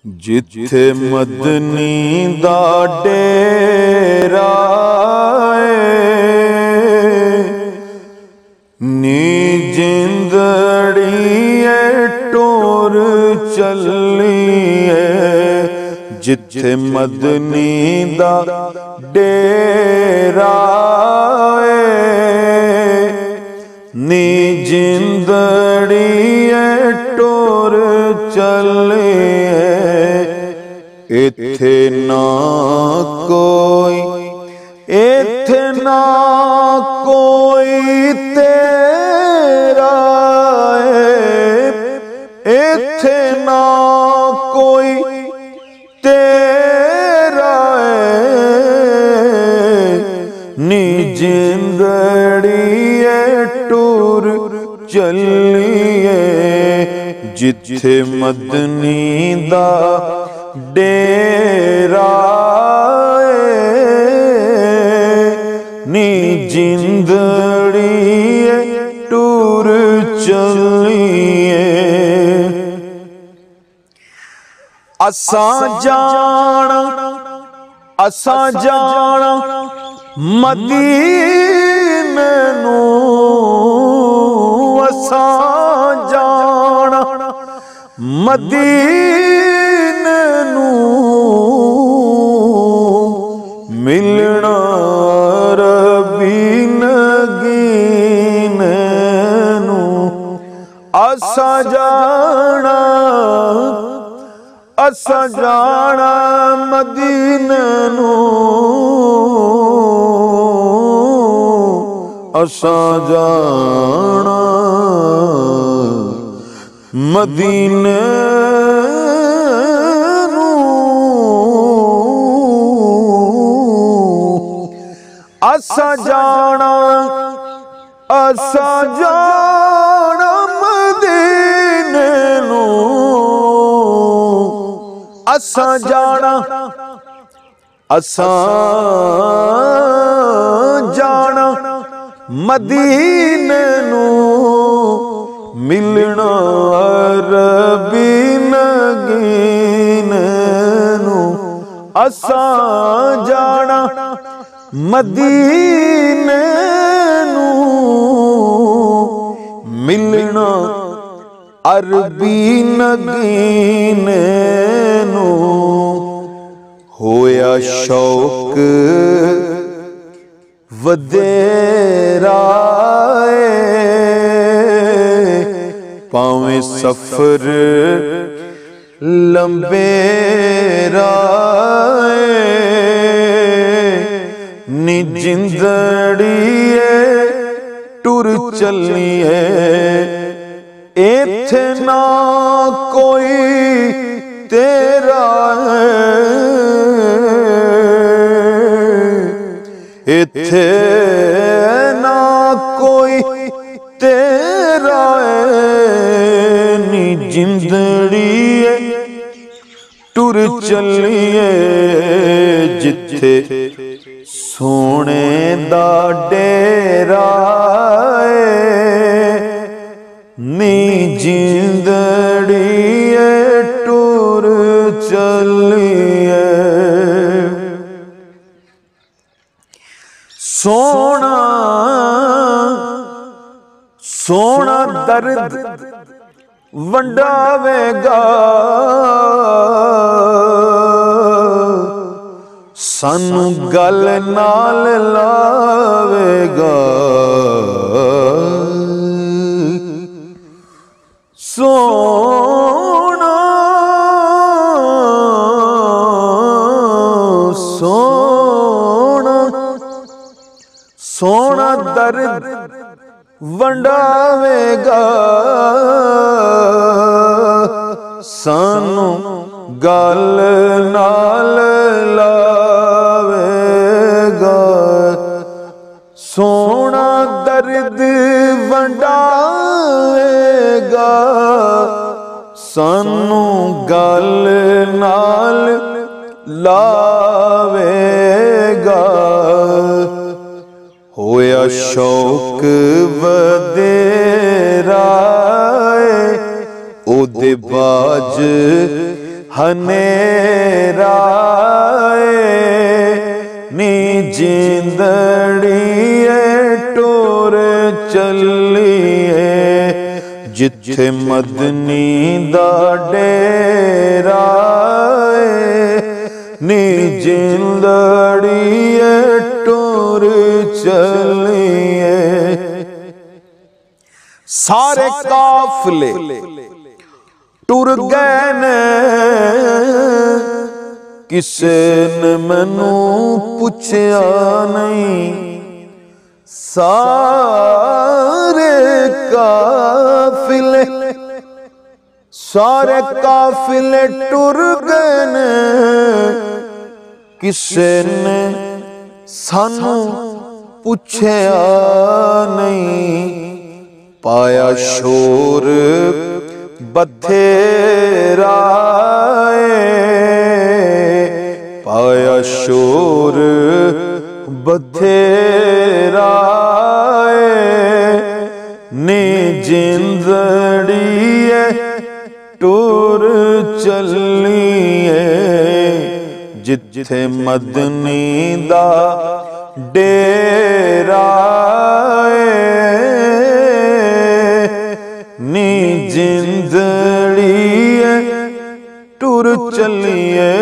जिथे मदनी दा डेरा नी जिंदड़ी टोर चली जिथे मदनी दा डेरा नी जिंदड़ी टोर चली इथे ना कोई तेरा इथे ना कोई तेरा नी जिंदड़ी टूर चलिए जिथे मदनी दा डेरा नी जिंदड़ी टूर चलिए असा जाना मदीने नू असा जाना मदीने नू मिलना रबी नगीने नू असा जाना मदीने नू असा जाना मदीने नू असा जाना मदीने नू असा जाना मदीने नू मिलना रबी नगीने नू असा जाना मदीने नू मिलना अरबी नगीने नू होया शौक वदेरा पावे सफर लंबेरा नी जिंदड़ी टुर चलिए इथे ना कोई तेरा इथे ना कोई तेरा नी जिंदड़ी टुर चलिए जिथे सोने दा डेरा नी जिंदड़ी टुर चलिए सोना दर्द वंडावेगा सानू गल नाल लावेगा सोना दर्द वंडावेगा सानू गल नाल लावेगा सोना दर्द वंडावेगा सानू गल नाल लावेगा होया शौक वदेरा ओदे बाज हनेरा नी जिंदड़िए टोर चलिए जिथे मदनी दा डेरा नी जिंदड़िए टोर चलिए। सारे काफले टुर गए ने किसे ने मैनू पुछया नहीं। सारे काफिले टुर गए ने किसे ने सानू पुछया नहीं। पाया शोर बथेरा पाया शोर बथेरा नी जिंदड़िए टूर चलिए जिथे मदनी दा डेरा नी जिंदड़िए टूर चलिए।